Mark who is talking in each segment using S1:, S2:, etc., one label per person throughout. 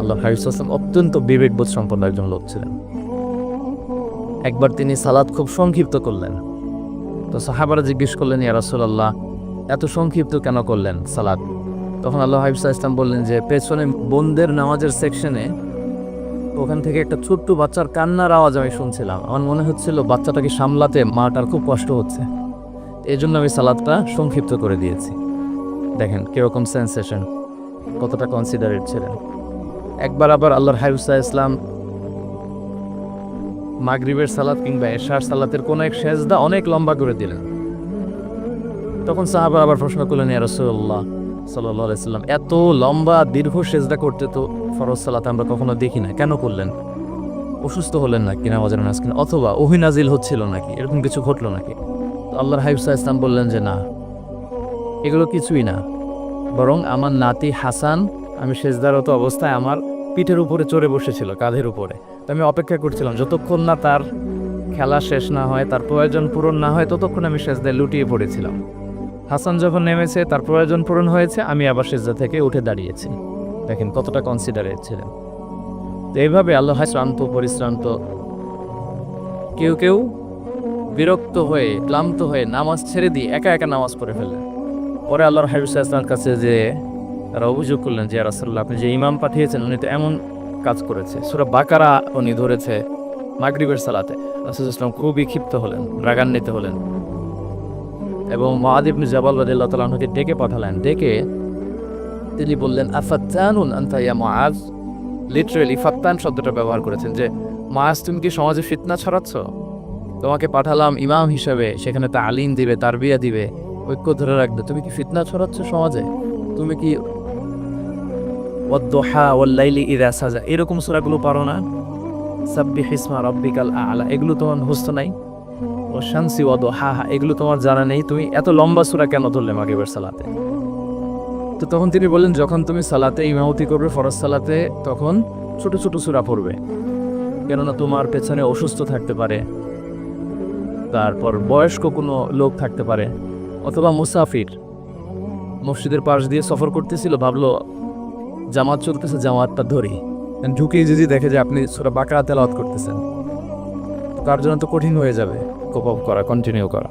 S1: আল্লাহ হাবিব সাল্লাল্লাহু অত্যন্ত বিবেকবোধ সম্পন্ন একজন লোক ছিলেন। একবার তিনি সালাত খুব সংক্ষিপ্ত করলেন। তো সাহাবারা জিজ্ঞেস করলেন, ইয়া রাসূলুল্লাহ, এত সংক্ষিপ্ত কেন করলেন সালাত? তখন আল্লাহ হাবিব সাল্লাল্লাহু আলাইহি ওয়াসাল্লাম বললেন যে পেছনে বোনদের নামাজের সেকশনে ওখান থেকে একটা ছোট্ট বাচ্চার কান্নার আওয়াজ আমি শুনছিলাম। আমার মনে হচ্ছিল বাচ্চাটাকে সামলাতে মাটার খুব কষ্ট হচ্ছে, এই জন্য আমি সালাদটা সংক্ষিপ্ত করে দিয়েছি। দেখেন কিরকম সেন্সেশন, কতটা কনসিডারেট ছিলেন। একবার আবার আল্লাহর হাবিব সাল্লাল্লাহু আলাইহি ওয়াসাল্লাম মাগরিবের সালাত কিংবা এশার সালাতের কোনো এক সেজদা অনেক লম্বা করে দিলেন। তখন সাহাবা আবার প্রশ্ন করলেন, ইয়া রাসূলুল্লাহ সাল্লাল্লাহু আলাইহি ওয়াসাল্লাম, এত লম্বা দীর্ঘ সেজদা করতে তো ফরজ সালাতে আমরা কখনো দেখি না, কেন করলেন? অসুস্থ হলেন নাকি নামাজের মাঝখানে, অথবা ওহী নাজিল হচ্ছিল নাকি, এরকম কিছু ঘটলো নাকি? তো আল্লাহর হাবিব সাল্লাল্লাহু আলাইহি ওয়াসাল্লাম বললেন যে না, এগুলো কিছুই না, বরং আমার নাতি হাসান আমি সেজদারত অবস্থায় আমার পিঠের উপরে চড়ে বসেছিল, কাঁধের উপরে। তো আমি অপেক্ষা করছিলাম যতক্ষণ না তার খেলা শেষ না হয়, তার প্রয়োজন পূরণ না হয়, ততক্ষণ আমি সেজদায় লুটিয়ে পড়েছিলাম। হাসান যখন নেমেছে, তার প্রয়োজন পূরণ হয়েছে, আমি আবার সেজদা থেকে উঠে দাঁড়িয়েছি। দেখেন কতটা কনসিডারেট ছিলেন। তো এইভাবে আল্লাহ শ্রান্ত পরিশ্রান্ত, কেউ কেউ বিরক্ত হয়ে ক্লান্ত হয়ে নামাজ ছেড়ে দিয়ে একা একা নামাজ পড়ে ফেললেন। পরে আল্লাহর হাবিব সাল্লাল্লাহু আলাইহি ওয়াসাল্লামের কাছে যে তারা অভিযোগ করলেন যে ইয়া রাসূলুল্লাহ, আপনি যে ইমাম পাঠিয়েছেন উনি তো এমন কাজ করেছে, সূরা বাকারা উনি ধরেছে মাগরিবের সালাতে। রাসূলুল্লাহ সাল্লাল্লাহু আলাইহি ওয়াসাল্লাম খুবই ক্ষিপ্ত হলেন, রাগান্বিত হলেন এবং মুআয ইবনে জাবাল রাদিয়াল্লাহু তাআলা আনহুকে ডেকে পাঠালেন। ডেকে তিনি বললেন, আফাত্তানুন আনতা ইয়া মুআয। লিটারালি ফাত্তান শব্দটা ব্যবহার করেছেন যে মুআয, তুমি কি সমাজে ফিতনা ছড়াচ্ছ? তোমাকে পাঠালাম ইমাম হিসেবে, সেখানে তালিম দিবে, তারবিয়া দিবে, ঐক্য ধরে রাখবে, তুমি কি ফিতনা ছড়াচ্ছ সমাজে? তুমি কি ওয়াদ-দুহা ওয়াল-লাইলি ইযা সাজা এরকম সূরাগুলো পারো না? সাব্বিহ ইসমা রাব্বিকাল আ'লা এগুলো তোমার মুখস্থ নাই? ওয়াশ-শামসি ওয়া-দুহাহা এগুলো তোমার জানা নেই? তুমি এত লম্বা সূরা কেন ধরলে মাগরিবের সালাতে? তো তখন তিনি বললেন, যখন তুমি সালাতে ইমামতি করবে ফরজ সালাতে, তখন ছোট ছোট সূরা পড়বে, কেননা তোমার পেছনে অসুস্থ থাকতে পারে, তারপর বয়স্ক কোনো লোক থাকতে পারে, অথবা মুসাফির মসজিদের পাশ দিয়ে সফর করতেছিল, ভাবলো জামাত চলতেছে, জামাতটা ধরি, ঢুকেই যদি দেখে যে আপনি সূরা বাকারা তেলাওয়াত করতেছেন, তার জন্য তো কঠিন হয়ে যাবে কোপ আপ করা, কন্টিনিউ করা।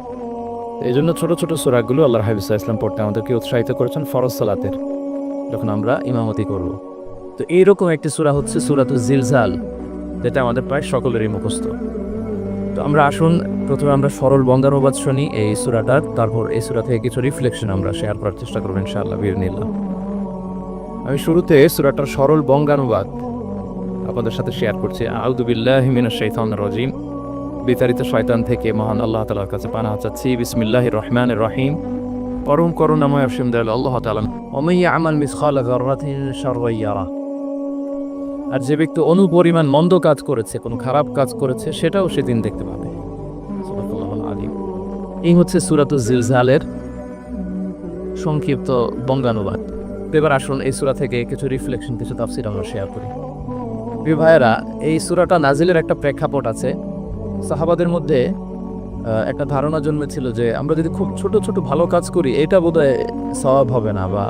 S1: এই জন্য ছোট ছোট সূরাগুলো আল্লাহর হাবিব সাল্লাল্লাহু আলাইহি ওয়াসাল্লাম পড়তে আমাদেরকে উৎসাহিত করেছেন ফরজ সালাতের, যখন আমরা ইমামতি করব। তো এইরকম একটি সূরা হচ্ছে সূরাতুজ জিলজাল, যেটা আমাদের প্রায় সকলেরই মুখস্থ। তো আমরা আসুন প্রথমে আমরা সরল বঙ্গানুবাদ শুনি এই সূরাটার, তারপর এই সূরা থেকে কিছু রিফ্লেকশন আমরা শেয়ার করার চেষ্টা করব ইনশাআল্লাহ বিইজনিল্লাহ। আমি শুরুতে সূরাটার সরল বঙ্গানুবাদ আপনাদের সাথে শেয়ার করছি। আউযু বিল্লাহি মিনাশ শাইতানির রাজিম। বিতাড়িত শয়তান থেকে মহান আল্লাহ তাআলার কাছে পানাহ চাচ্ছি। বিসমিল্লাহির রহমানির রহিম। পরম করুণাময় অসীম দয়ালু আল্লাহ তাআলা। ওয়া ইয়ামাল মিসকালা যাররাতিন শাররান ইয়ারা। আর যে ব্যক্তি অনুপরিমাণ মন্দ কাজ করেছে, কোনো খারাপ কাজ করেছে, সেটাও সেদিন দেখতে পাবে। সুবহানাল্লাহুল আযীম। এই হচ্ছে সূরাতুজ জিলজালের সংক্ষিপ্ত বঙ্গানুবাদ। এবার আসুন এই সূরা থেকে কিছু রিফ্লেকশন, কিছু তাফসীর আমরা শেয়ার করি। প্রিয় ভাইয়েরা, এই সূরাটা নাজিলের একটা প্রেক্ষাপট আছে। সাহাবাদের মধ্যে একটা ধারণা জন্মেছিল যে আমরা যদি খুব ছোট ছোট ভালো কাজ করি, এটা বোধহয় সওয়াব হবে না, বা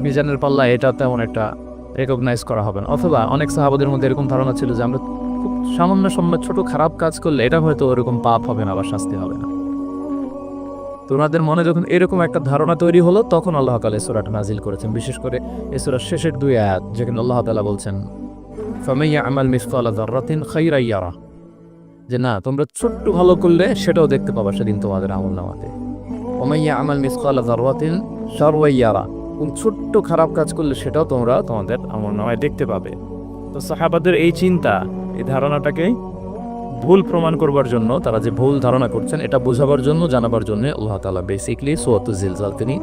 S1: মিজানের পাল্লা এটা তেমন একটা রেকগনাইজ করা হবে না। অথবা অনেক সাহাবাদের মধ্যে এরকম ধারণা ছিল যে আমরা খুব সামান্য ছোট খারাপ কাজ করলে এটা হয়তো ওরকম পাপ হবে না বা শাস্তি হবে না। তো ওনাদের মনে যখন এরকম একটা ধারণা তৈরি হলো, তখন আল্লাহ তাআলা এই সূরাটা নাজিল করেছেন। বিশেষ করে এই সূরার শেষের দুই আয়াত, যেখানে আল্লাহ তাআলা বলছেন ফামান ইয়ামাল মিসকালা যাররাতিন খায়রান ইয়ারা, যে না, তোমরা ছোট্ট ভালো করলে সেটাও দেখতে পাবা সেদিন তোমাদের আমলনামাতে। ওয়া ইয়ামাল মিসকালা যাররাতিন শাররান ইয়ারা, ছোট্ট খারাপ কাজ করলে সেটাও তোমরা তোমাদের আমলনামায় দেখতে পাবে। তো সাহাবাদের এই চিন্তা, এই ধারণাটাকে ভুল প্রমাণ করবার জন্য, তারা যে ভুল ধারণা করছেন এটা বোঝাবার জন্য, জানাবার জন্য আল্লাহ তাআলা বেসিক্যালি সূরাতুজ জিলজাল তিনি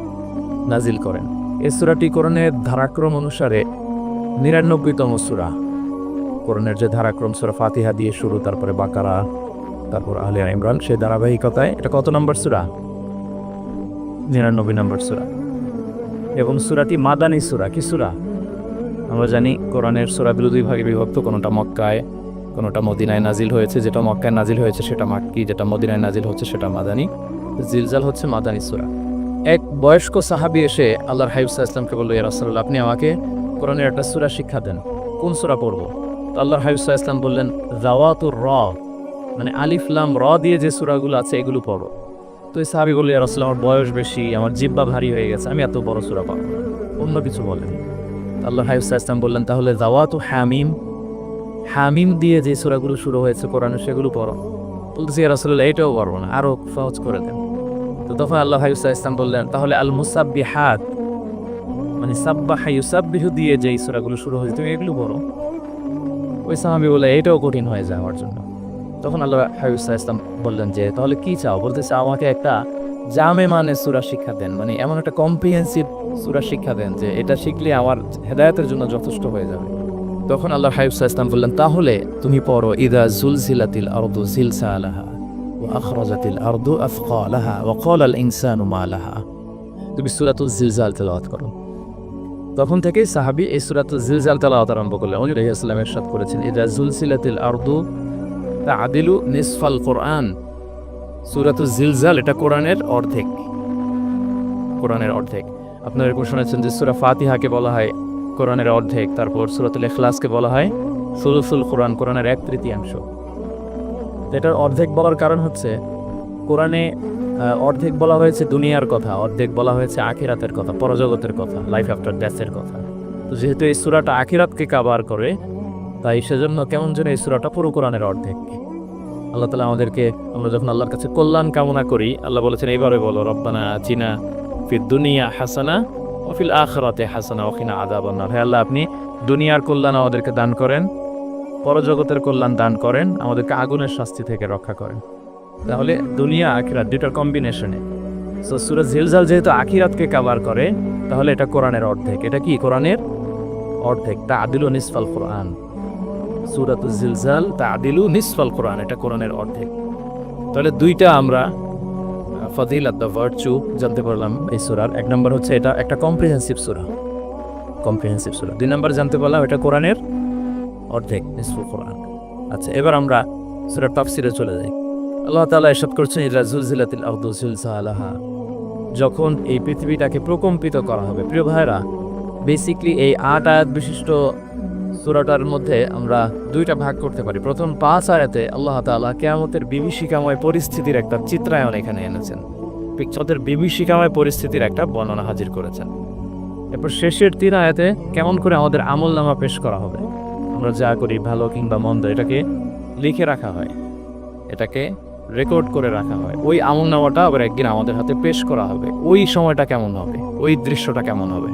S1: নাজিল করেন। এই সূরাটি কোরআনের ধারাক্রম অনুসারে ৯৯তম সূরা। কোরআনের যে ধারাক্রম, সূরা ফাতিহা দিয়ে শুরু, তারপরে বাকারা, তারপর আলে ইমরান, সেই ধারাবাহিকতায় এটা কত নম্বর সূরা? ৯৯ নম্বর সূরা। এবং সূরাটি মাদানী সূরা। কি সূরা? আমরা জানি কোরআনের সূরাগুলো দুই ভাগে বিভক্ত, কোনোটা মক্কায়, কোনোটা মদিনায় নাজিল হয়েছে। যেটা মক্কায় নাজিল হয়েছে সেটা মাক্কি, যেটা মদিনায় নাজিল হচ্ছে সেটা মাদানী। জিলজাল হচ্ছে মাদানী সূরা। এক বয়স্ক সাহাবী এসে আল্লাহর হাবিব সাল্লাল্লাহু আলাইহি ওয়াসাল্লামকে বলল, ইয়া রাসূলুল্লাহ, আপনি আমাকে কোরআনের একটা সূরা শিক্ষা দেন, কোন সূরা পড়বো? তো আল্লাহর হাবিব সাল্লাল্লাহু আলাইহি ওয়াসাল্লাম বললেন যাওয়াতুর র, মানে আলিফ লাম র দিয়ে যে সূরাগুলো আছে এগুলো পড়ো। তো এই সাহাবী বললেন, ইয়া রাসূলুল্লাহ, আমার বয়স বেশি, আমার জিহ্বা ভারী হয়ে গেছে, আমি এত বড় সূরা পারবো না। অন্য কিছু বলেন। আল্লাহর হাবিব সাল্লাল্লাহু আলাইহি ওয়াসাল্লাম বললেন, তাহলে যাওয়াতু হামিম, হামিম দিয়ে যে সূরাগুলো শুরু হয়েছে কোরআনে সেগুলো পড়ো। বলতেছি, ইয়া রাসূলুল্লাহ, এটাও পারবো না, আরো সহজ করে দেন। তো তখন আল্লাহ হাবিব সাল্লাল্লাহু আলাইহি ওয়াসাল্লাম বললেন, তাহলে আল মুসাব্বিহাত, মানে সাব্বাহা ইউসাব্বিহু দিয়ে যে সূরাগুলো শুরু হয়েছে তুমি এগুলো পড়ো। ওই সাহাবী বলে, এটাও কঠিন হয়ে যায় আমার জন্য। তখন আল্লাহ হাবিব সাল্লাল্লাহু আলাইহি ওয়াসাল্লাম বললেন যে, তাহলে কি চাও? বলতেছে, আমাকে একটা জামে মানে সূরা শিক্ষা দেন, মানে এমন একটা কম্প্রিহেন্সিভ সূরা শিক্ষা দেন যে এটা শিখলে আমার হেদায়েতের জন্য যথেষ্ট হয়ে যাবে। তখন আল্লাহ হাবিব সাল্লাল্লাহু আলাইহি ওয়াসাল্লাম বললেন, তাহলে তুমি পড়ো ইদা জুলজিলাতিল আরদু জিলসালাহা ওয়া আখরাজাতিল আরদু আথকালাহা ওয়া ক্বালাল ইনসানু মা লাহা। তুমি সূরাতুল জিলজাল তেলাওয়াত করো। তখন থেকেই সাহাবী এই সূরাতুল জিলজাল তেলাওয়াত আরম্ভ করলেন। নবী আলাইহিস সালাম ইরশাদ করেছেন, ইদা জুলজিলাতিল আরদু তা'দিলু নিসফাল কোরআন। সূরাতুল জিলজাল এটা কোরআনের অর্ধেক, কোরআনের অর্ধেক। আপনারা এরকম শুনেছেন যে সূরা ফাতিহাকে বলা হয় কোরআনের অর্ধেক, তারপর সূরাতুল ইখলাসকে বলা হয় সুলুসুল কোরআন, কোরআনের 1/3। এটার অর্ধেক বলার কারণ হচ্ছে কোরআনে অর্ধেক বলা হয়েছে দুনিয়ার কথা, অর্ধেক বলা হয়েছে আখিরাতের কথা, পরজগতের কথা, লাইফ আফটার ডেথের কথা। তো যেহেতু এই সূরাটা আখিরাতকে কভার করে, তাই সেজন্য কেমন যেন এই সূরাটা পুরো কোরআনের অর্ধেক। আল্লাহ তাআলা আমাদেরকে, আমরা যখন আল্লাহর কাছে কল্যাণ কামনা করি, আল্লাহ বলেছেন এইভাবে বলো, রব্বানা আতিনা ফিদ দুনিয়া হাসানা ওয়া ফিল আখিরাতি হাসানা ওয়া কিনা আযাবান নার। হে আল্লাহ, আপনি দুনিয়ার কল্যাণ আমাদেরকে দান করেন, পরজগতের কল্যাণ দান করেন, আমাদেরকে আগুনের শাস্তি থেকে রক্ষা করেন। তাহলে দুনিয়া আখিরাত দুটার কম্বিনেশনে। সো সূরা জিলজাল যেহেতু আখিরাতকে কভার করে, তাহলে এটা কোরআনের অর্ধেক। এটা কি কোরআনের অর্ধেক? তা'দিলু নিসফাল কোরআন। সূরাতুল জিলজাল তা'দিলু নিসফাল কোরআন, এটা কোরআনের অর্ধেক। তাহলে দুইটা আমরা ফাদিলাত, দ্য ভার্চু জানতে পারলাম এই সূরার। এক নম্বর হচ্ছে এটা একটা কম্প্রিহেন্সিভ সূরা, কম্প্রিহেন্সিভ সূরা। দুই নম্বর জানতে পারলাম এটা কোরআনের অর্ধেক, নিসফুল কোরআন। আচ্ছা, এবার আমরা সূরার তাফসীরে চলে যাই। আল্লাহ তাআলা ইরশাদ করছেন, ইদা জুলজিলাতিল আরদু জিলসালাহা, যখন এই পৃথিবীটাকে প্রকম্পিত করা হবে। প্রিয় ভাইরা, বেসিকলি এই 8 আয়াত বিশিষ্ট সূরাটার মধ্যে আমরা দুইটা ভাগ করতে পারি। প্রথম 5 আয়াতে আল্লাহ তাআলা কিয়ামতের বিভীষিকাময় পরিস্থিতির একটা চিত্রায়ন এখানে এনেছেন, পিকচারের বিভীষিকাময় পরিস্থিতির একটা বর্ণনা হাজির করেছেন। এরপর শেষের 3 আয়াতে কেমন করে আমাদের আমলনামা পেশ করা হবে, আমরা যা করি ভালো কিংবা মন্দ, এটাকে লিখে রাখা হয়, এটাকে রেকর্ড করে রাখা হয়। ওই আমলনামাটা আবার একদিন আমাদের হাতে পেশ করা হবে। ওই সময়টা কেমন হবে, ওই দৃশ্যটা কেমন হবে,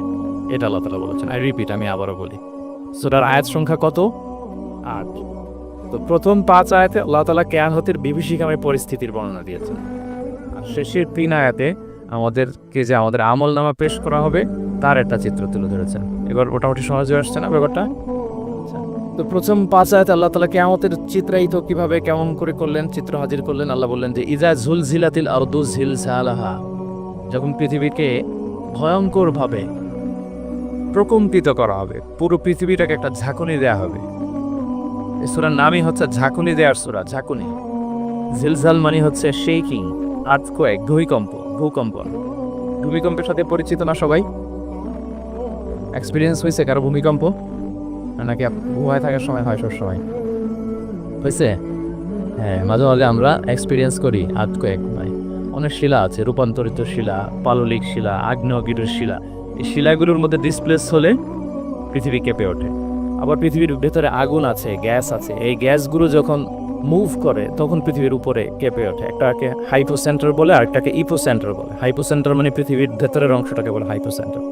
S1: এটা আল্লাহ তাআলা বলেছেন। আই রিপিট, আমি আবারও বলি, সূরার আয়াত সংখ্যা কত? 8। তো প্রথম 5 আয়াতে আল্লাহ তাআলা কিয়ামতের বিভীষিকাময় পরিস্থিতির বর্ণনা দিয়েছেন, আর শেষের 3 আয়াতে আমাদেরকে যে আমাদের আমলনামা পেশ করা হবে তার একটা চিত্র তুলে ধরেছেন। এবার মোটামুটি সহজ হয়ে আসছে না ব্যাপারটা? তো প্রথম 5 আয়াতে আল্লাহ তাআলা কিয়ামতের চিত্রায়িত কিভাবে কেমন করে করলেন, চিত্র হাজির করলেন। আল্লাহ বললেন যে ইজা জুলজিলাতিল আরদু জিলসালাহা, যখন পৃথিবীকে ভয়ঙ্করভাবে প্রকম্পিত করা হবে, পুরো পৃথিবীটাকে একটা ঝাঁকুনি দেয়া হবে। এই সূরার নামই হচ্ছে ঝাঁকুনি দেওয়ার সূরা, ঝাঁকুনি। জিলজাল মানে হচ্ছে শেকিং, আর্থকোয়েক, ভূমিকম্প, ভূকম্পন। ভূমিকম্পের সাথে পরিচিত না সবাই? এক্সপিরিয়েন্স হয়েছে কারো ভূমিকম্প? নাকি ঘুমায় থাকার সময় হয়? সব সময় হয়েছে? হ্যাঁ, মাঝে মাঝে আমরা এক্সপিরিয়েন্স করি আর্থকোয়েক। নয়, অনেক শিলা আছে, রূপান্তরিত শিলা, পাললিক শিলা, আগ্নেয়গিরির শিলা। এই শিলাগুলোর মধ্যে ডিসপ্লেস হলে পৃথিবী কেঁপে ওঠে। আবার পৃথিবীর ভেতরে আগুন আছে, গ্যাস আছে, এই গ্যাসগুলো যখন মুভ করে তখন পৃথিবীর উপরে কেঁপে ওঠে। একটাকে হাইপোসেন্টার বলে, আর একটাকে ইপোসেন্টার বলে। হাইপোসেন্টার মানে পৃথিবীর ভেতরের অংশটাকে বলে হাইপোসেন্টার,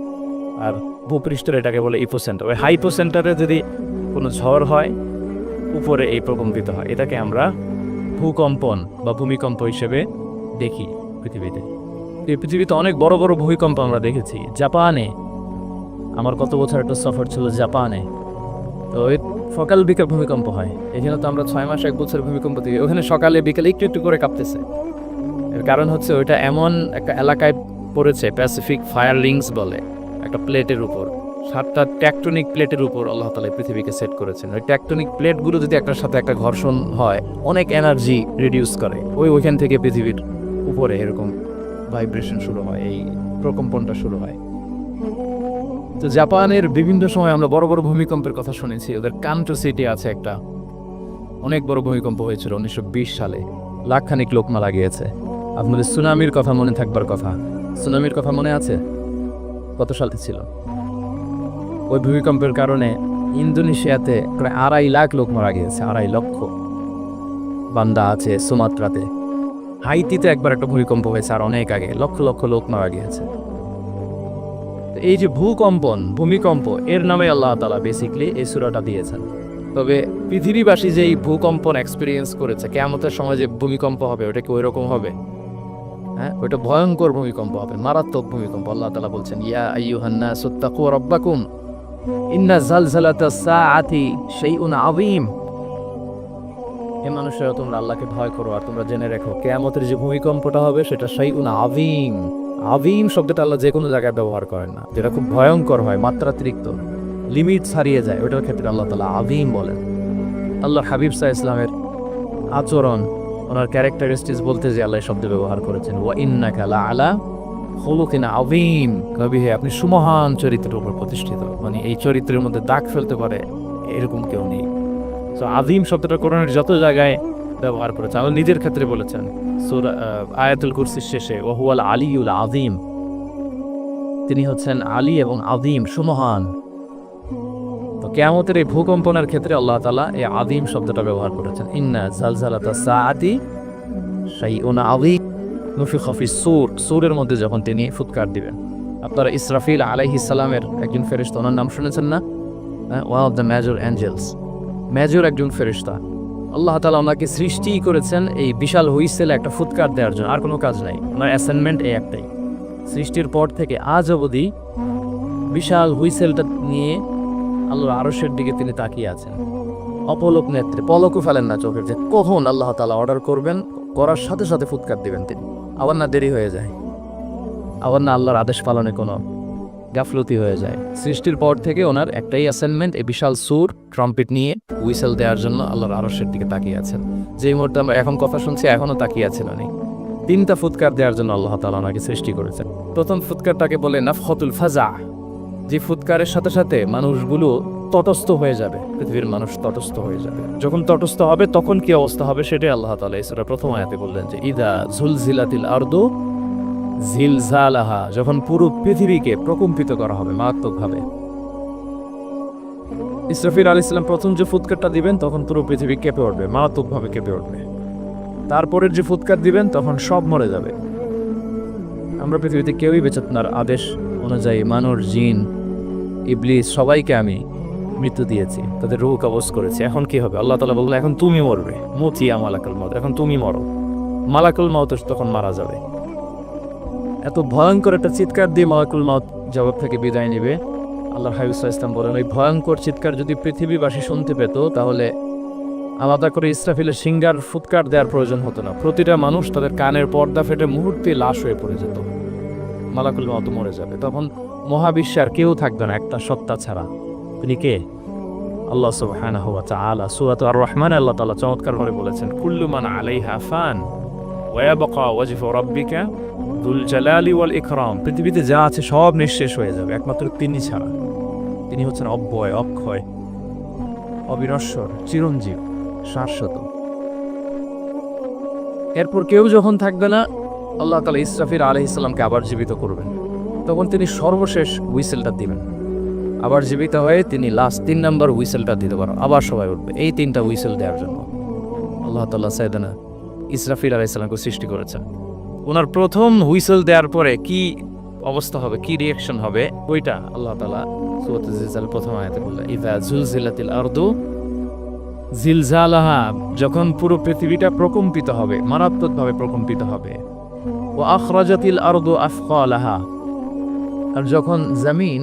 S1: আর ভূপৃষ্ঠের এটাকে বলে ইপোসেন্টার। ওই হাইপোসেন্টারে যদি কোনো ঝড় হয়, উপরে এই প্রকম্পিত হয়। এটাকে আমরা ভূকম্পন বা ভূমিকম্প হিসেবে দেখি পৃথিবীতে। এই পৃথিবীতে অনেক বড় বড় ভূমিকম্প আমরা দেখেছি। জাপানে, আমার কত বছর একটা সফর ছিল জাপানে, তো ওই সকাল বিকেল ভূমিকম্প হয়। এখানে তো আমরা 6 মাস 1 বছর ভূমিকম্প দেখি, ওখানে সকালে বিকেলে একটু একটু করে কাঁপতেছে। এর কারণ হচ্ছে ওইটা এমন একটা এলাকায় পড়েছে, প্যাসিফিক ফায়ার রিংস বলে, একটা প্লেটের উপর, 7টা ট্যাকটনিক প্লেটের উপর আল্লাহ তাআলা পৃথিবীকে সেট করেছেন। ওই ট্যাকটনিক প্লেটগুলো যদি একটার সাথে একটা ঘর্ষণ হয়, অনেক এনার্জি রিডিউস করে। ওইখান থেকে পৃথিবীর উপরে এরকম ভাইব্রেশন শুরু হয়, এই প্রকম্পনটা শুরু হয়। তো জাপানের বিভিন্ন সময় আমরা বড় বড় ভূমিকম্পের কথা শুনেছি। ওদের কান্টো সিটি আছে একটা, অনেক বড় ভূমিকম্প হয়েছিল 1920 সালে, লাখখানিক লোক মারা গিয়েছে। আপনাদের সুনামির কথা মনে থাকবার কথা, সুনামির কথা মনে আছে? কত সালে ছিল? ওই ভূমিকম্পের কারণে ইন্দোনেশিয়াতে প্রায় 2.5 লাখ লোক মারা গিয়েছে, 2.5 লক্ষ। বান্দা আছে সুমাত্রাতে। হাইতিতে একবার একটা ভূমিকম্প হয়েছে আর অনেক আগে, লক্ষ লক্ষ লোক মারা গিয়েছে। এই যে ভূমিকম্প, এর নামে আল্লাহ তাআলা বেসিক্যালি এই সূরাটা দিয়েছেন। তবে পৃথিবীবাসী যে এই ভূকম্পন এক্সপিরিয়েন্স করেছে, কিয়ামতের সময় যে ভূমিকম্প হবে ওটা কি ওইরকম হবে? হ্যাঁ, ওটা ভয়ঙ্কর ভূমিকম্প হবে, মারাত্মক ভূমিকম্প। আল্লাহ তাআলা বলছেন, ইয়া আইয়ুহান নাসু তাকু রাব্বাকুম ইন্না জালজালাতাস সাআতি শাইউন আযীম। হে মানুষেরা, তোমরা আল্লাহকে ভয় করো আর তোমরা জেনে রেখো কিয়ামতের যে ভূমিকম্পটা হবে সেটা শাইউন আযীম। আযীম শব্দটা আল্লাহ যে কোনো জায়গায় ব্যবহার করেন না, যেটা খুব ভয়ঙ্কর হয়, মাত্রাতিরিক্ত, লিমিট ছাড়িয়ে যায়, ওটার ক্ষেত্রে আল্লাহ তাআলা আযীম বলেন। আল্লাহর হাবিব সাল্লাল্লাহু আলাইহি ওয়াসাল্লামের আচরণ, ওনার ক্যারেক্টারিস্টিক্স বলতে যে আল্লাহ শব্দ ব্যবহার করেছেন, ওয়া ইন্নাকা লাআলা খুলুকিন আযীম, কবি হে আপনি সুমহান চরিত্রের উপর প্রতিষ্ঠিত। মানে এই চরিত্রের মধ্যে দাগ ফেলতে পারে এরকম কেউ নেই। তো আযীম শব্দটা কোরআনের যত জায়গায় ব্যবহার করেছেন, আল্লাহ নিজের ক্ষেত্রে বলেছেন সূরা আয়াতুল কুরসির শেষে, ওয়া হুয়াল আলিয়ুল আযীম, তিনি হচ্ছেন আলী এবং আযীম, সুমহান। তো কিয়ামতের এই ভূকম্পনের ক্ষেত্রে আল্লাহ তাআলা এই আযীম শব্দটা ব্যবহার করেছেন। ইন্না জালজালাতাস সাআতি শাইউন আযীম নুফিখা ফিস সূর, সূরের মধ্যে যখন তিনি ফুৎকার দিবেন। আপনারা ইসরাফিল আলাইহিস সালামের একজন ফেরেশতা, ওনার নাম শুনেছেন না? One of the major angels, major একজন ফেরেশতা। আল্লাহ তাআলা ওনাকে সৃষ্টি করেছেন এই বিশাল হুইসেলে একটা ফুৎকার দেওয়ার জন্য, আর কোনো কাজ নাই। ওনার অ্যাসাইনমেন্ট এই একটাই, সৃষ্টির পর থেকে আজ অবধি বিশাল হুইসেলটা নিয়ে আল্লাহর আরশের দিকে তিনি তাকিয়ে আছেন অপলক নেত্রে, পলকও ফেলেন না চোখের, যে কখন আল্লাহ তাআলা অর্ডার করবেন, করার সাথে সাথে ফুৎকার দিবেন তিনি। আবার না দেরি হয়ে যায়, আবার না আল্লাহর আদেশ পালনে কোনো গাফলতি হয়ে যায়। সৃষ্টির পর থেকে ওনার একটাই অ্যাসাইনমেন্ট, এই বিশাল সুর ট্রাম্পেট নিয়ে হুইসেল দেওয়ার জন্য আল্লাহর আরশের দিকে তাকিয়ে আছেন। যেই মুহূর্তে আমরা এখন কথা শুনছি এখনও তাকিয়ে আছেন উনি। 3টা ফুৎকার দেওয়ার জন্য আল্লাহ তাআলা ওনাকে সৃষ্টি করেছেন। প্রথম ফুৎকারটাকে বলে নাফখাতুল ফাজা, যে ফুৎকারের সাথে সাথে মানুষগুলো তটস্থ হয়ে যাবে, পৃথিবীর মানুষ তটস্থ হয়ে যাবে। যখন তটস্থ হবে তখন কি অবস্থা হবে সেটাই আল্লাহ তাআলা এই সূরার প্রথম আয়াতে বললেন, যে ইদা জুলজিলাতিল আরদু জিলজালাহা, যখন পুরো পৃথিবীকে প্রকম্পিত করা হবে মারাত্মকভাবে। ইসরাফিল আলাইহিস সালাম প্রথম যে ফুৎকারটা দিবেন তখন পুরো পৃথিবী কেঁপে উঠবে, মারাত্মকভাবে কেঁপে উঠবে। তারপরের যে ফুৎকার দিবেন তখন সব মরে যাবে। আমরা পৃথিবীতে কেউই বেঁচে থাকার আদেশ অনুযায়ী মানুষ, জিন, ইবলিস সবাইকে আমি মৃত্যু দিয়েছি, তাদের রূহ কবজ করেছি। এখন কি হবে? আল্লাহ তাআলা বললেন এখন তুমি মরবে, মুতিয়া মালাকুল মাউত, এখন তুমি মরো। মালাকুল মাউত তখন মারা যাবে। এত ভয়ঙ্কর একটা চিৎকার দিয়ে মালাকুল মাউত জবাব থেকে বিদায় নেবে। আল্লাহ হাবিব সাল্লাল্লাহু আলাইহি ওয়াসাল্লাম বলেন, ওই ভয়ঙ্কর চিৎকার যদি পৃথিবীবাসী শুনতে পেত তাহলে আলাদা করে ইসরাফিলের সিঙ্গার ফুৎকার দেওয়ার প্রয়োজন হতো না। প্রতিটা মানুষ তাদের কানের পর্দা ফেটে মুহূর্তে লাশ হয়ে পড়ে যেত, মালাকুল মাউত মরে যাবে। তখন মহাবিশ্বে আর কেউ থাকবে না একটা সত্তা ছাড়া। তিনি কে? আল্লাহ সুবহানাহু ওয়া তাআলা। সূরা আর রহমান আল্লাহ তাআলা চমৎকার করে বলেছেন, কুল্লু মান আলাইহা ফান ওয়া ইয়াবকা ওয়াজহু রাব্বিকা যুল জালালি ওয়াল ইকরাম। পৃথিবীতে যা আছে সব নিঃশেষ হয়ে যাবে একমাত্র তিনি ছাড়া। তিনি হচ্ছেন অব্যয়, অক্ষয়, অবিনশ্বর, চিরঞ্জীব, শাশ্বত। এরপর কেউ যখন থাকবে না, আল্লাহ তাআলা ইসরাফিল আলাইহিস সালামকে আবার জীবিত করবেন। তখন তিনি সর্বশেষ হুইসেলটা দিবেন, আবার জীবিত হয়ে তিনি লাস্ট 3 নম্বর হুইসেলটা দিতে পারেন, আবার সবাই উঠবে। এই 3টা হুইসেল দেওয়ার জন্য আল্লাহ তাআলা সাইয়েদনা ইসরাফিল আলাইহিস সালামকে সৃষ্টি করেছেন। ওনার প্রথম হুইসেল দেওয়ার পরে কি অবস্থা হবে, কি রিঅ্যাকশন হবে, ওইটা আল্লাহ তাআলা সূরা জিলজাল প্রথম আয়াতে বললেন, ইযা জুলজিলাতিল আরদু জিলজালাহা, যখন পুরো পৃথিবীটা প্রকম্পিত হবে, মারাত্মকভাবে প্রকম্পিত হবে। ওয়া আখরাজাতিল আরদু আফকালাহা, আর যখন জমিন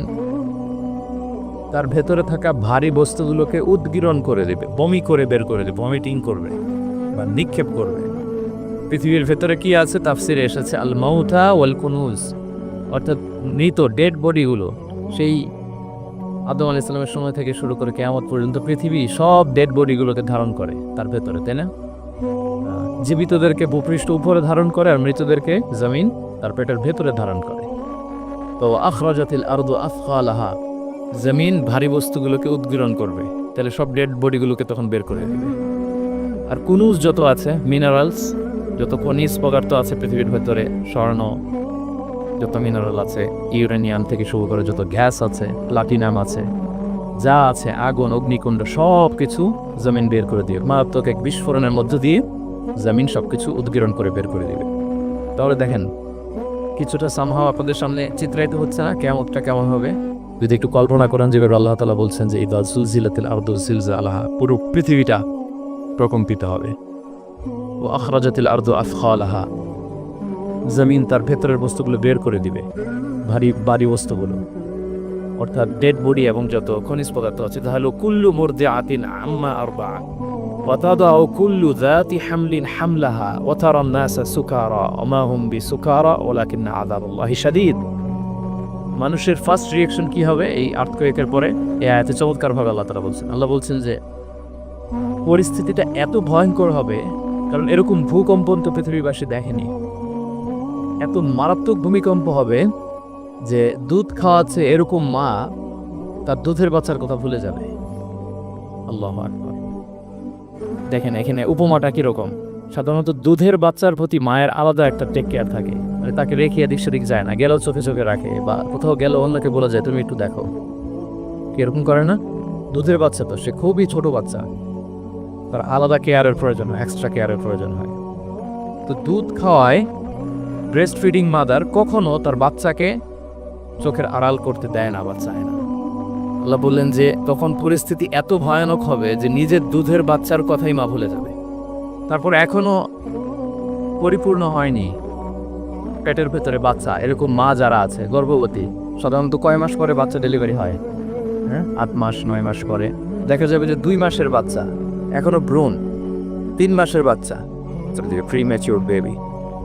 S1: তার ভেতরে থাকা ভারী বস্তুগুলোকে উদ্গীরণ করে দেবে, বমি করে বের করে দেবে, ভমিটিং করবে বা নিক্ষেপ করবে। পৃথিবীর ভেতরে কি আছে? তাফসিরে এসেছে আল মাউতা ওয়াল কুনুজ, অর্থাৎ মৃত ডেড বডিগুলো। সেই আদম আলাইহিস সালামের সময় থেকে শুরু করে কিয়ামত পর্যন্ত পৃথিবী সব ডেড বডিগুলোকে ধারণ করে তার ভেতরে, তাই না? জীবিতদেরকে ভূপৃষ্ঠ উপরে ধারণ করে আর মৃতদেরকে জমিন তার পেটের ভেতরে ধারণ করে। তো আখরাজাতিল আরদু আথকালাহা, জমিন ভারী বস্তুগুলোকে উদ্গীরণ করবে, তাহলে সব ডেড বডিগুলোকে তখন বের করে দেবে। আর কুনুজ যত আছে, মিনারেলস, যত খনিজ পদার্থ আছে পৃথিবীর ভেতরে, স্বর্ণ, যত মিনারেল আছে, ইউরেনিয়াম থেকে শুরু করে যত গ্যাস আছে, প্লাটিনাম আছে, যা আছে, আগুন, অগ্নিকুণ্ড, সব কিছু জমিন বের করে দিবে। মারাত্মক এক বিস্ফোরণের মধ্য দিয়ে জমিন সব কিছু উদ্গীরণ করে বের করে দিবে। তাহলে দেখেন, কিছুটা সামহাও আপনাদের সামনে চিত্রায়িত হচ্ছে না কিয়ামতটা কেমন হবে? যদি একটু কল্পনা করেন, যেভাবে আল্লাহ তাআলা বলছেন যে ইদা জুলজিলাতিল আরদু জিলজালাহা, পুরো পৃথিবীটা প্রকম্পিত হবে। ও আখরাজাতিল আরদু আথকালাহা, জমিন তার ভেতরের বস্তুগুলো বের করে দিবে, ভারী বস্তুগুলো, অর্থাৎ ডেড বডি এবং যত খনিজ পদার্থ আছে। তাহলে কুল্লু মুরদিআতিন আম্মা আরবা ওয়া তাদাউ কুল্লু যাতি হামলিন হামলাহা ওয়া তারান নাসা সুকারা ওয়া মা হুম বিসুকারা ওয়ালাকিন্না আযাবাল্লাহি শাদীদ। মানুষের ফার্স্ট রিঅ্যাকশন কি হবে এই আর্থকোয়েকের পরে? এই আয়াতে চমৎকারভাবে আল্লাহ তাআলা বলছেন। আল্লাহ বলছেন যে পরিস্থিতিটা এত ভয়ঙ্কর হবে, কারণ এরকম ভূকম্পন তো পৃথিবীবাসী দেখেনি। এত মারাত্মক ভূমিকম্প হবে যে দুধ খাওয়াচ্ছে এরকম মা তার দুধের বাচ্চার কথা ভুলে যাবে। আল্লাহু আকবার। দেখেন এখানে উপমাটা কিরকম। সাধারণত দুধের বাচ্চার প্রতি মায়ের আলাদা একটা টেক কেয়ার থাকে, মানে তাকে রেখে এদিক সেদিক যায় না, গেলেও চোখে চোখে রাখে, বা কোথাও গেলেও অন্যকে বলে যায় তুমি একটু দেখো। এরকম করে না? দুধের বাচ্চা তো সে খুবই ছোট বাচ্চা, তার আলাদা কেয়ারের প্রয়োজন হয়, এক্সট্রা কেয়ারের প্রয়োজন হয়। তো দুধ খাওয়ায় ব্রেস্ট ফিডিং মাদার কখনো তার বাচ্চাকে চোখের আড়াল করতে দেয় না বা চায় না। আল্লাহ বললেন যে তখন পরিস্থিতি এত ভয়ানক হবে যে নিজের দুধের বাচ্চার কথাই মা ভুলে যাবে। তারপর এখনো পরিপূর্ণ হয়নি পেটের ভেতরে বাচ্চা, এরকম মা যারা আছে গর্ভবতী, সাধারণত কয় মাস পরে বাচ্চা ডেলিভারি হয়? 8 মাস 9 মাস পরে। দেখা যাবে যে 2 মাসের বাচ্চা, এখনো ভ্রূণ, 3 মাসের বাচ্চা, প্রি ম্যাচিউর বেবি,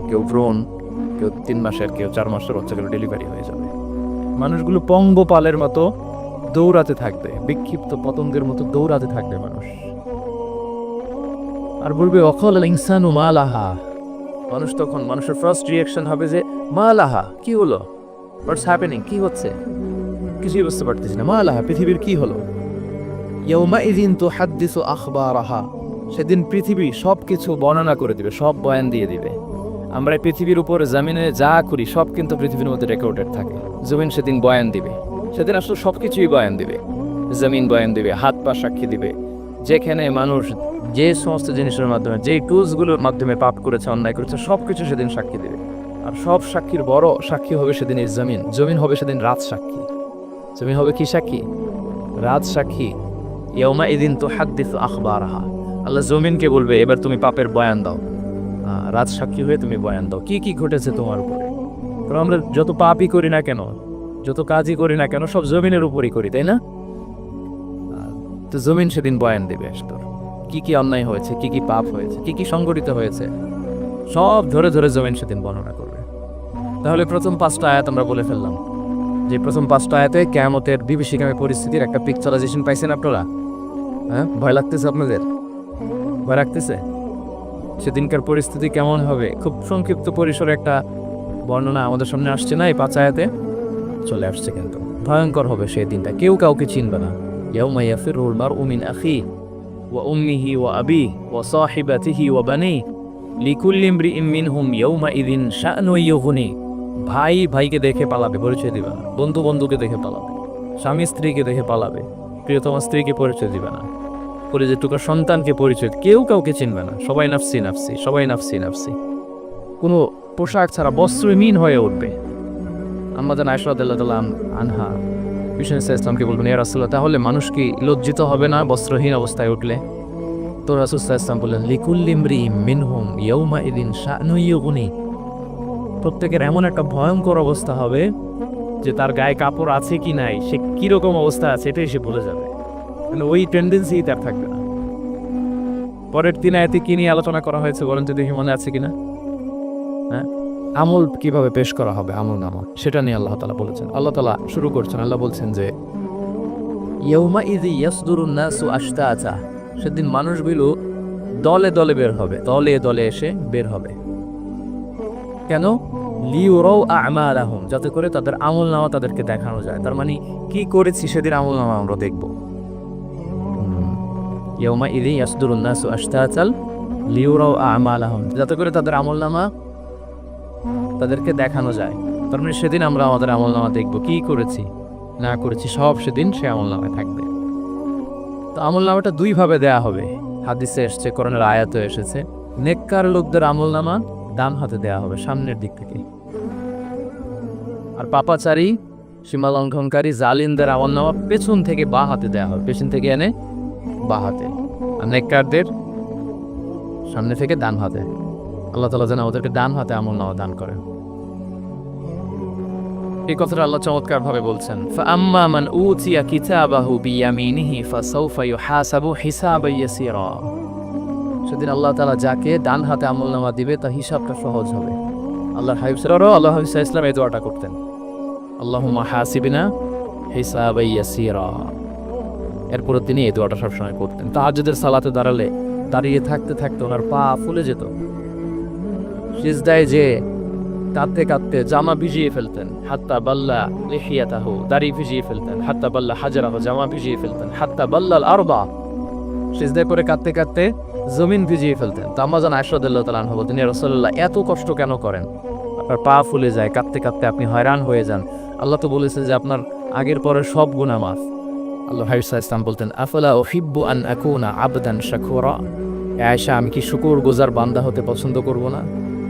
S1: কেউ ভ্রূণ, কেউ 3 মাসের, কেউ 4 মাসের বাচ্চাগুলো ডেলিভারি হয়ে যাবে। মানুষগুলো পঙ্গপালের মতো দৌড়াতে থাকবে, বিক্ষিপ্ত পতঙ্গের মতো দৌড়াতে থাকবে মানুষ, আর বলবে অকল ইনসানু মা লাহা। মানুষ তখন, মানুষের ফার্স্ট রিঅ্যাকশন হবে যে মা লাহা, কি হলো, হোয়াটস হ্যাপেনিং, কি হচ্ছে, কিছুই বুঝতে পারতেছি না, মা লাহা, পৃথিবীর কি হলো। ইয়াউমাইযিন তুহাদ্দিসু আখবারাহা, সেদিন পৃথিবী সব কিছু বর্ণনা করে দিবে, সব বয়ান দিয়ে দিবে। আমরা পৃথিবীর উপর জমিনে যা করি সব কিন্তু পৃথিবীর মধ্যে রেকর্ডেড থাকে। জমিন সেদিন বয়ান দিবে, সেদিন আসলে সব কিছুই বয়ান দিবে। জমিন বয়ান দিবে, হাত পা সাক্ষী দিবে, যেখানে মানুষ যে সমস্ত জিনিসের মাধ্যমে, যে টুলসগুলোর মাধ্যমে পাপ করেছে, অন্যায় করেছে, সব কিছু সেদিন সাক্ষী দেবে। আর সব সাক্ষীর বড় সাক্ষী হবে সেদিন এই জমিন। জমিন হবে সেদিন রাজ সাক্ষী। জমিন হবে কি সাক্ষী? রাজ সাক্ষী। ইয়াউমাইযিন তুহাদ্দিসু আখবারাহা, আল্লাহ জমিনকে বলবে এবার তুমি পাপের বয়ান দাও, রাজ সাক্ষী হয়ে তুমি বয়ান দাও কি কি ঘটেছে তোমার উপরে। কারণ আমরা যত পাপই করি না কেন, যত কাজই করি না কেন, সব জমিনের উপরই করি, তাই না? তো জমিন সেদিন বয়ান দেবে তোর কি কি অন্যায় হয়েছে, কি কি পাপ হয়েছে, কি কি সংগঠিত হয়েছে, সব ধরে ধরে জমিন সেদিন বর্ণনা করবে। তাহলে প্রথম 5টা আয়াত আমরা বলে ফেললাম, যে প্রথম 5টা আয়াতে কিয়ামতের বিভীষিকাময় পরিস্থিতির একটা পিকচারাইজেশন পাইছেন আপনারা? হ্যাঁ, ভয় লাগতেছে আপনাদের? ভয় লাগতেছে? সেদিনকার পরিস্থিতি কেমন হবে খুব সংক্ষিপ্ত পরিসরে একটা বর্ণনা আমাদের সামনে আসছে না? এই 5 আয়াতে চলে আসছে। কিন্তু ভয়ঙ্কর হবে সেই দিনটা, কেউ কাউকে চিনবে না। ইয়াউমা ইয়াফিরুল মারউ মিন আখিহি ওয়া উম্মিহি ওয়া আবিহি ওয়া সাহিবাতিহি ওয়া বানিহি লিকুল্লি ইমরিইন মিনহুম ইয়াউমাইযিন শা'নুন ইউগনি। ভাই ভাইকে দেখে পালাবে, পরিচয় দিবে না। বন্ধু বন্ধুকে দেখে পালাবে, স্বামী স্ত্রীকে দেখে পালাবে, প্রিয়তমা স্ত্রীকে পরিচয় দিবে না, পরিচিত সন্তানকে পরিচয়, কেউ কাউকে চিনবে না। সবাই নাফসি নাফসি, সবাই নাফসি নাফসি। কোনো পোশাক ছাড়া বস্ত্রহীন হয়ে উঠবে। আমাদের আয়েশা রাদিয়াল্লাহু আনহা বিষ্ণু ইসলামকে বলবেন, ইয়া রাসূলুল্লাহ, তাহলে মানুষ কি লজ্জিত হবে না বস্ত্রহীন অবস্থায় উঠলে? তো রাসূল সাল্লাল্লাহু আলাইহি ওয়াসাল্লাম বললেন, লিকুল্লি ইমরিইন মিনহুম ইয়াউমাইযিন শা'নুন ইউগনি। প্রত্যেকের এমন একটা ভয়ঙ্কর অবস্থা হবে যে তার গায়ে কাপড় আছে কি নাই, সে কিরকম অবস্থা আছে এটাই সে ভুলে যাবে, মানে ওই টেন্ডেন্সি তার থাকবে না। পরের 3 আয়াতে কি নিয়ে আলোচনা করা হয়েছে বলেন তো দেখি, মনে আছে কিনা? হ্যাঁ, আমল কিভাবে পেশ করা হবে, আমল নামা, সেটা নিয়ে আল্লাহ তাআলা বলেছেন। আল্লাহ তাআলা শুরু করছেন, আল্লাহ বলছেন যে ইয়াউমাইযি ইয়াসদুরুন নাসু আশতাতা, সেদিন মানুষগুলো দলে দলে বের হবে, দলে দলে এসে বের হবে। কেন? লিউরাউ আ'মালাহুম, যাতে করে তাদের আমলনামা তাদেরকে দেখানো যায়। তার মানে কি করেছি সেদিন আমলনামা আমরা দেখব। ইয়াউমা ইযি ইয়াসদুরুন নাসু আশতাতাল লিউরাউ আ'মালাহুম, যাতে করে তাদের আমলনামা তাদেরকে দেখানো যায়। তার মানে সেদিন আমরা আমাদের আমলনামা দেখব, কি করেছি না করেছি সব সেদিন সে আমলনামায় থাকবে। তো আমলনামাটা দুই ভাবে দেয়া হবে, হাদিসে এসেছে, কোরআনের আয়াতে এসেছে। নেককার লোকদের আমলনামা ডান হাতে দেয়া হবে, সামনের দিক থেকে। আর পাপাচারী, সীমা লঙ্ঘনকারী, জালিমদের আমলনামা পেছন থেকে বা হাতে দেয়া হবে, পেছন থেকে এনে বা হাতে। আর নেককারদের সামনে থেকে ডান হাতে। আল্লাহ তাআলা যেন ওদেরকে ডান হাতে আমলনামা দান করেন। এই কথাটা আল্লাহ চমৎকার ভাবে বলছেন, ফাআম্মা মান উতিয়া কিতাবাহু বিয়ামিনিহি ফাসাউফা ইউহাসাবু হিসাবান ইয়াসীরা। সেদিন আল্লাহ তাআলা যাকে ডান হাতে আমলনামা দিবে তার হিসাবটা সহজ হবে। আল্লাহর হাবিব সাল্লাল্লাহু আলাইহি ওয়াসাল্লাম এই দোয়াটা করতেন, আল্লাহুম্মা হাসিবনা হিসাবান ইয়াসীরা। এরপর তিনি এই দোয়াটা সবসময় করতেন। তাহাজ্জুদের সালাতে দাঁড়িয়ে থাকতে থাকতে ওনার পা ফুলে যেত। সিজদায় যে কাঁদতে কাঁদতে জামা ভিজিয়ে ফেলতেন, হাত্তা বাল্লা লিহিয়াতাহু, দাড়ি ভিজিয়ে ফেলতেন, হাত্তা বাল্লা হাজারাহু, জামা ভিজিয়ে ফেলতেন, হাত্তা বাল্লাল আরবা, সিজদায় করে কাঁদতে কাঁদতে জমিন ভিজিয়ে ফেলতেন। তো আম্মা জান আয়েশা রাদিয়াল্লাহু তাআলা আনহা বলতেন, ইয়া রাসূলুল্লাহ, এত কষ্ট কেন করেন? আপনার পা ফুলে যায়, কাঁদতে কাঁদতে আপনি হয়রান হয়ে যান। আল্লাহ তো বলেছেন যে আপনার আগের পরের সব গুনাহ মাফ। আল্লাহ হাবিব সাল্লাল্লাহু আলাইহি ওয়াসাল্লাম বলতেন, আফালা উহিব্বু আন আকুনা আবদান শাকুরা। আয়েশা, আমি কি শুকরগুজার বান্দা হতে পছন্দ করব না?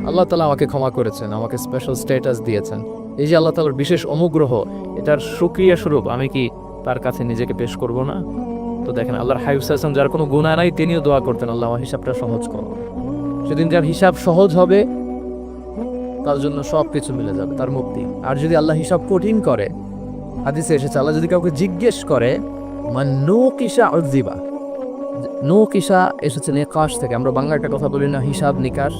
S1: আল্লাহ তাআলা আমাকে ক্ষমা করেছেন, আমাকে স্পেশাল স্ট্যাটাস দিয়েছেন। এই যে আল্লাহ তাআলার বিশেষ অনুগ্রহ, এটার শুকরিয়া স্বরূপ আমি কি তার কাছে নিজেকে পেশ করব না? তো দেখেন, আল্লাহর হাবিব সাল্লাল্লাহু আলাইহি ওয়াসাল্লাম, যার কোনো গুনাহ নাই, তিনিও দোয়া করতেন, আল্লাহ আমার হিসাবটা সহজ করো। সেদিন যার হিসাব সহজ হবে তার জন্য সব কিছু মিলে যাবে, তার মুক্তি। আর যদি আল্লাহ হিসাব কঠিন করে, হাদিসে এসেছে, আল্লাহ যদি কাউকে জিজ্ঞেস করে, মান নুকিশা উযিবা। নুকিশা এসেছে নিকাশ থেকে। আমরা বাংলা একটা কথা বলি না, হিসাব নিকাশ।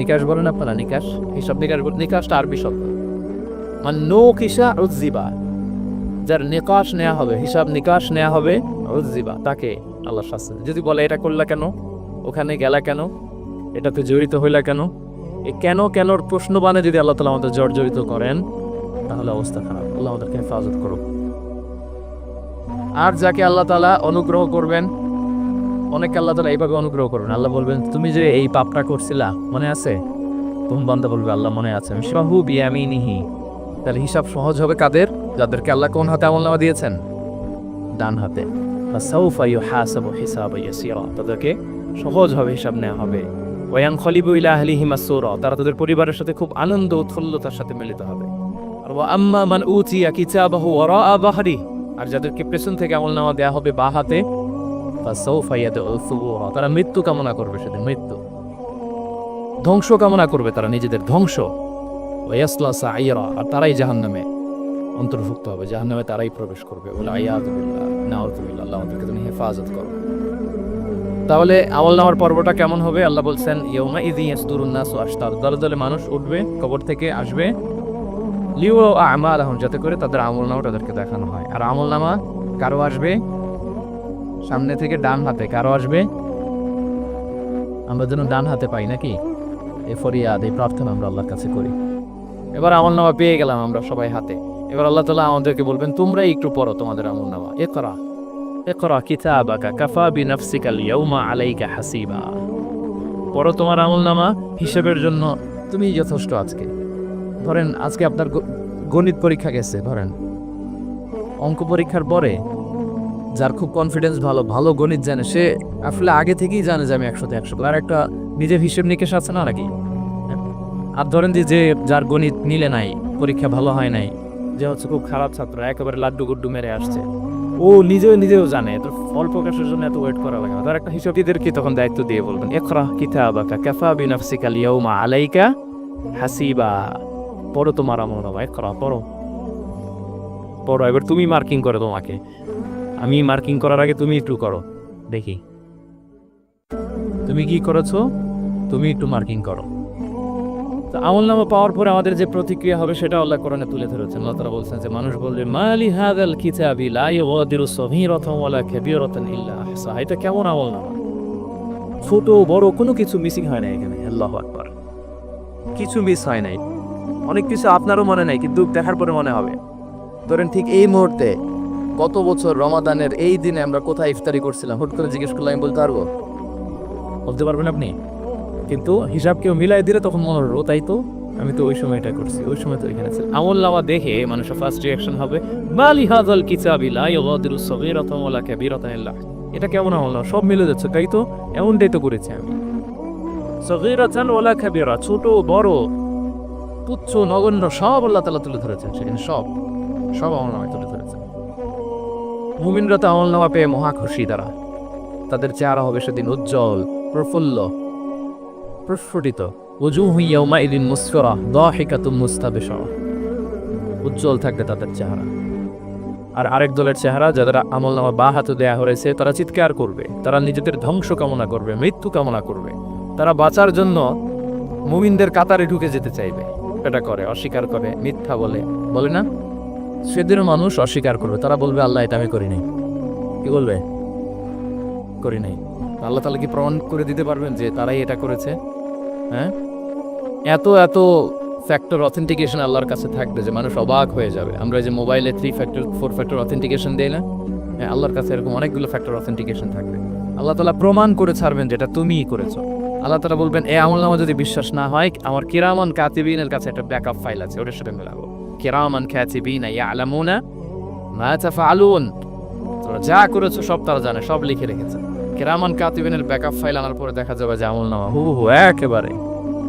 S1: নিকাশ বলেন আপনারা? নিকাশ, হিসাব নিকাশ। নিকাশটা আরবি শব্দ। মান নুকিশা উযিবা, যার নিকাশ নেওয়া হবে, হিসাব নিকাশ নেওয়া হবে, উযিবা, তাকে আল্লাহ শাস্তি দেবে। যদি বলে এটা করলা কেন, ওখানে গেলা কেন, এটাতে জড়িত হইলা কেন, এই কেন কেনর প্রশ্ন বানে যদি আল্লাহ তাআলা আমাদের জর্জরিত করেন, তাহলে অবস্থা খারাপ। আল্লাহ আমাদেরকে হেফাজত করুক। আর যাকে আল্লাহ তাআলা অনুগ্রহ করবেন, অনেকে আল্লাহ তাআলা এইভাবে অনুগ্রহ করবেন, আল্লাহ বলবেন, তুমি যে এই পাপটা করছিলা মনে আছে? তুমি বান্দা বলবে, আল্লাহ মনে আছে। শাহু বিয়ামিনিহি, তাহলে হিসাব সহজ হবে কাদের? যাদেরকে আল্লাহ কোন হাতে আমলনামা দিয়েছেন? ডান হাতে। ফাসাউফা ইউহাসাবু হিসাবান ইয়াসীরা, তাদেরকে সহজ হবে হিসাব নেওয়া হবে। ওয়ায়ানখলিবু ইলা আহলিহি মাসরুরা, তারা তাদের পরিবারের সাথে খুব আনন্দ উৎফুল্লতার সাথে মিলিত হবে। আর ওয়া আম্মা মান উতিয়া কিতাবাহু ওয়ারাআ বাহরি, আর যাদেরকে পেছন থেকে আমলনামা দেয়া হবে বা হাতে, ফাসাউফা ইয়াদউ সুবুরা, তারা মৃত্যু কামনা করবে। সেদিন মৃত্যু, ধ্বংস কামনা করবে, তারা নিজেদের ধ্বংস। ওয়ায়াসলা সাঈরা, আর তারাই জাহান্নামে অন্তর্ভুক্ত হবে, জাহান্নামে তারাই প্রবেশ করবে। ওয়াল আয়াযু বিল্লাহ, নাউযু বিল্লাহ, আল্লাহ আমাদেরকে তুমি হেফাজত করো। তাহলে আমলনামার পর্বটা কেমন হবে? আল্লাহ বলছেন, ইয়াউমা ইযি ইয়াসদুরুন নাসু আশতাত, দলে দলে মানুষ উঠবে, কবর থেকে আসবে, লিউরাউ আ'মালাহুম, যাতে করে তাদের আমলনামা তাদেরকে দেখানো হয়। আর আমলনামা কারো আসবে সামনে থেকে ডান হাতে, কারো আসবে, আমরা যেন ডান হাতে পাই, নাকি? এই ফরিয়াদ, এই প্রার্থনা আমরা আল্লাহর কাছে করি। এবার আমলনামা পেয়ে গেলাম আমরা সবাই হাতে। এবার আল্লাহ তাআলা আমাদেরকে বলবেন, তোমরা একটু পড়ো তোমাদের আমলনামা। ইকরা ইকরা কিতাবাকা কাফা বিনাফসিকাল ইয়াউমা আলাইকা হাসিবা, পড়ো তোমার আমলনামা, হিসাবের জন্য তুমি যথেষ্ট। আজকে ধরেন, আজকে আপনার গণিত পরীক্ষা গেছে, ধরেন অঙ্ক পরীক্ষার পরে যার খুব কনফিডেন্স ভালো, ভালো গণিত জানে, সে আসলে আগে থেকেই জানে যে আমি 100-তে 100। আর একটা নিজের হিসেব নিকেশ আছে না, নাকি? আর ধরেন যে যার গণিত নিলে নাই, পরীক্ষা ভালো হয় নাই, যে হচ্ছে খুব খারাপ ছাত্র, একেবারে লাড্ডু গুড্ডু মেরে আসছে, ও নিজেও জানে, তো ফল প্রকাশের জন্য এত ওয়েট করা লাগে না। তার একটা হিসাবীদের কি তখন দায়িত্ব দিয়ে বলবেন, ইকরা কিতাবাকা কাফা বিনাফসিকাল ইয়াউমা আলাইকা হাসিবা, পড়ো তোমার আমলনামা, ইকরা, পড়ো। এবার তুমি মার্কিং করো তোমাকে, আমি মার্কিং করার আগে তুমি একটু করো, দেখি তুমি কি করেছো, তুমি একটু মার্কিং করো। তো আমলনামা পাওয়ার পরে আমাদের যে প্রতিক্রিয়া হবে সেটা আল্লাহ কোরআনে তুলে ধরেছেন। আল্লাহ তাআলা বলছেন যে মানুষ বলবে, মালি হাযাল কিতাবি লা ইউগাদিরু সগীরাতান ওয়ালা কাবীরাতান ইল্লা আহসাহা, এটা কেমন আমলনামা, ছোট বড় কোনো কিছু মিসিং হয় না এখানে। আল্লাহু আকবার, কিছু মিস হয় নাই। অনেক কিছু আপনারও মনে নাই, কিন্তু দেখার পরে মনে হবে। ধরেন ঠিক এই মুহূর্তে গত বছর রমাদানের এই দিনে আমরা কোথায় ইফতারি করছিলাম, হুট করে জিজ্ঞেস করলে আমি বলতে পারবো? বলতে পারবেন আপনি? কিন্তু হিসাব কেউ মিলাই দিলে তখন মনে হলো তাই তো, আমি তো ওই সময় এটা করছি, ওই সময় তো এখানে ছিলাম। আমল নামা দেখে মানুষের ফার্স্ট রিঅ্যাকশন হবে মালি হাযাল কিতাবি লা ইউগাদিরু সগীরাতান ওয়ালা কাবীরাতান ইল্লা, এটা কেমন আমল নামা, সব মিলে যাচ্ছে, তাই তো এমনটাই তো করেছি আমি। সগীরাতান ওয়ালা কাবীরা, ছোট বড় তুচ্ছ নগণ্য সব আল্লাহ তাআলা তুলে ধরেছেন, সেখানে সব আমল নামায় তুলে ধরেছেন। মুমিনরা তো আমল নামা পেয়ে মহা খুশি, তারা তাদের চেহারা হবে সেদিন উজ্জ্বল, প্রফুল্ল, প্রস্ফুটিত। ওজুহু ইয়াউমাইদিন মুসফিরা দাহিকাতুম মুস্তাবশিরা, উজ্জ্বল থাকবে তাদের চেহারা। আর আরেক দলের চেহারা, যাদের আমলনামা বা হাতে দেয়া হয়েছে, তারা চিৎকার করবে, তারা নিজেদের ধ্বংস কামনা করবে, মৃত্যু কামনা করবে। তারা বাঁচার জন্য মুমিনদের কাতারে ঢুকে যেতে চাইবে, এটা করে, অস্বীকার করে, মিথ্যা বলে না? সেদিনও মানুষ অস্বীকার করবে, তারা বলবে আল্লাহ এটা আমি করি নাই। কি বলবে? করি নাই। আল্লাহ তাআলা কি প্রমাণ করে দিতে পারবেন যে তারাই এটা করেছে? হ্যাঁ, এত ফ্যাক্টর অথেন্টিকেশন আল্লাহর কাছে থাকবে যে মানুষ অবাক হয়ে যাবে। আমরা যে মোবাইলে 3 ফ্যাক্টর 4 ফ্যাক্টর অথেন্টিকেশন দেই না, হ্যাঁ, আল্লাহর কাছে এরকম অনেকগুলো ফ্যাক্টর অথেন্টিকেশন থাকবে। আল্লাহ তাআলা প্রমাণ করে ছাড়বেন যেটা তুমিই করেছো। আল্লাহ তাআলা বলবেন এই আমলনামা যদি বিশ্বাস না হয়, আমার কিরামান কাতিবিনের কাছে একটা ব্যাকআপ ফাইল আছে, ওটার সাথে মেলাবো। কিরামান কাতিবিনা ইয়ালামুনা মা তাফআলুন, তোমরা যা করেছো সব তারা জানে, সব লিখে রেখেছে। কিরামান কাতিবিনের ব্যাকআপ ফাইল আনার পরে দেখা যাবে যে আমলনামা হুবহু একেবারে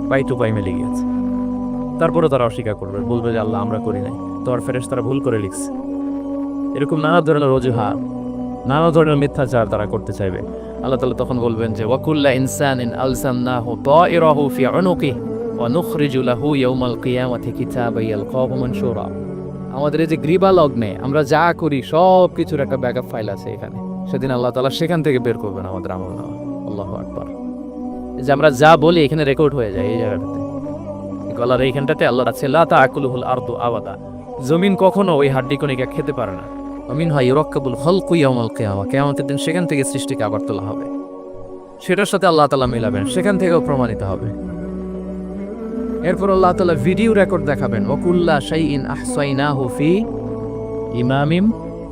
S1: পাই টু পাই মিলে গিয়েছে। তারপরে তারা অস্বীকার করবে, বলবে যে আল্লাহ আমরা করি নাই, তোমার ফেরেশতারা ভুল করে লিখছে। এরকম নানা ধরনের অজুহাত, নানা ধরনের মিথ্যাচার তারা করতে চাইবে। আল্লাহ তাআলা তখন বলবেন যে ওয়াকুল্লা ইনসানিন আলসামনাহু তায়রাহু ফি উনুকিহি ওয়া নুখরিজু লাহু ইয়াওমাল কিয়ামাতি কিতাবান ইয়ালকাহু মানশুরা। আমাদের এই যে গ্রীবা লগ্নে আমরা যা করি সব কিছুর একটা ব্যাকআপ ফাইল আছে এখানে, সেদিন আল্লাহ তাআলা সেখান থেকে বের করবেন আমাদের আমলনামা। আল্লাহু আকবার। যে আমরা যা বলি এখানে রেকর্ড হয়ে যায়, এই জায়গাটাতে, গলার এইখানটাতে আল্লাহ আছে লা তাআকুলুহুল আরদু আবাদা, জমিন কখনো ওই হাড্ডি কণিকা খেতে পারে না। মিনহা ইউরাক্কাবুল খালকু ইয়াউমাল কিয়ামা, কিয়ামতের দিন সেখান থেকে সৃষ্টিকে আবার তোলা হবে, সেটার সাথে আল্লাহ তাআলা মিলাবেন, সেখান থেকেও প্রমাণিত হবে। এরপর আল্লাহ তাআলা ভিডিও রেকর্ড দেখাবেন, ওয়া কুল্লা শাইইন আহসাইনাহু ফি ইমামিম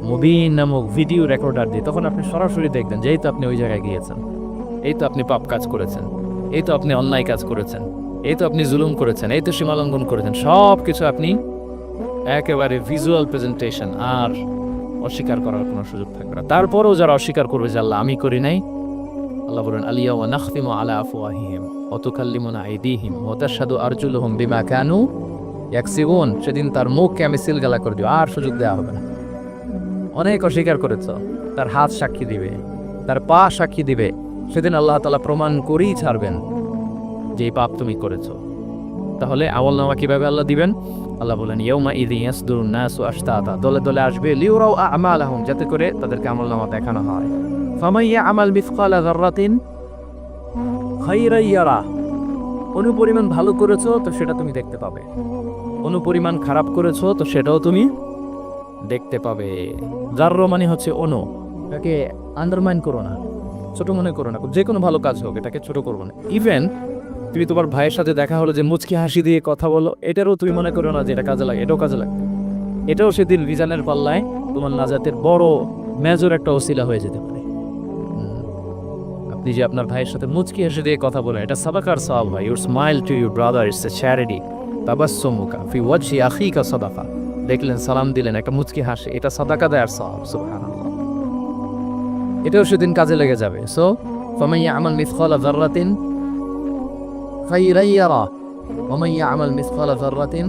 S1: মুবিন নামক ভিডিও রেকর্ডার দিয়ে। তখন আপনি সরাসরি দেখবেন যে এই তো আপনি ওই জায়গায় গিয়েছেন, এই তো আপনি পাপ কাজ করেছেন, এই তো আপনি অন্যায় কাজ করেছেন, এই তো আপনি জুলুম করেছেন, এই তো সীমালঙ্ঘন করেছেন, সব কিছু আপনি একেবারে ভিজুয়াল প্রেজেন্টেশন, আর অস্বীকার করার কোনো সুযোগ থাকবে না। তারপরেও যারা অস্বীকার করবে যে আল্লাহ আমি করি নাই, আল্লাহ বলেন আলিয়াওমা নাখতিমু আলা আফওয়াহিহিম ওয়া তুকাল্লিমুনা আইদিহিম ওয়া তাশহাদু আরজুলুহুম বিমা কানু ইয়াকসিবুন, সেদিন তার মুখকে আমি সিলগালা করে দিব, আর সুযোগ দেওয়া হবে না। অনেক অস্বীকার করেছ, তার হাত সাক্ষী দিবে, তার পা সাক্ষী দিবে, সেদিন আল্লাহ তাআলা প্রমাণ করেই ছাড়বেন যে এই পাপ তুমি করেছো। তাহলে আমলনামা কিভাবে আল্লাহ দিবেন? আল্লাহ বলেন ইয়াউমা ইযি ইয়াসদুরুন নাসু আশতাতা, দলে দলে আসবে, লিউরাউ আমালাহুম, যাতে করে তাদেরকে আমলনামা দেখানো হয়। ফামান ইয়ামাল মিসকালা যাররাতিন খায়রান ইয়ারা, অনুপরিমাণ ভালো করেছো তো সেটা তুমি দেখতে পাবে, অনুপরিমাণ খারাপ করেছো তো সেটাও তুমি দেখতে পাবে। যাররা মানে হচ্ছে অনু, এটাকে আন্ডারমাইন করো না, ছোট মনে করো না। যে কোনো ভালো কাজ হোক এটাকে ছোট করবো না। ইভেন তুমি তোমার ভাইয়ের সাথে দেখা হলো যে মুচকি হাসি দিয়ে কথা বলো, এটারও তুমি মনে করো না যে এটা কাজে লাগে, এটাও কাজে লাগে। এটাও সেদিন মিজানের পাল্লায় তোমার নাজাতের বড় মেজর একটা ওসিলা হয়ে যেতে পারে। আপনি যে আপনার ভাইয়ের সাথে মুচকি হাসি দিয়ে কথা বলেন, এটা সাদাকার সওয়াব ভাই। Your smile to your brother it's a charity. তাবাসসুমুকা ফি ওয়াজহি আখিকা সাদাকা, দেখলেন সালাম দিলেন, একটা মুচকি হাসি, এটা সাদাকা দেয়ার সওয়াব। সুবহানাল্লাহ, এটাও সেদিন কাজে লেগে যাবে। সো ফামান ইয়ামাল মিসকালা যাররাতিন খায়রান ইয়ারা ওয়া মান ইয়ামাল মিসকালা যাররাতিন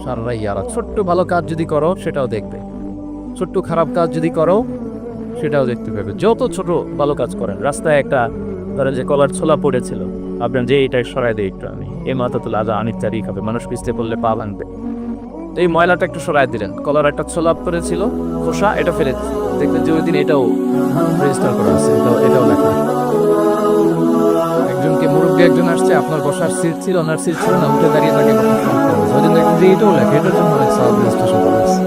S1: শাররান ইয়ারা। ছোট্ট ভালো কাজ যদি করো সেটাও দেখবে, ছোট্ট খারাপ কাজ যদি করো সেটাও দেখতে পাবে। যত ছোট ভালো কাজ করেন, রাস্তায় একটা ধরেন যে কলার ছোলা পড়েছিল, আপনার যে এটা সরাই দেয় একটু, আমি এ মাতাতুল আযা আনিত তারিক হবে, মানুষ পিছতে পড়লে পা ভাঙবে, তো এই ময়লাটা একটু সরাই দিলেন, কলার একটা ছোলা পড়েছিল খোসা, এটা ফেলে দেখবেন যে ওই দিন এটাও রেজিস্টার করা আছে, এটাও লেখা। একজনকে মুরব্বী একজন আসছে, আপনার বসার সিট ছিল, ওনার সিট ছিল না, উঠে দাঁড়িয়ে থাকে, ওই দিন দেখবেন যে এটাও লেখা, এটার জন্য অনেক সওয়াব রেজিস্ট্রেশন করা আছে।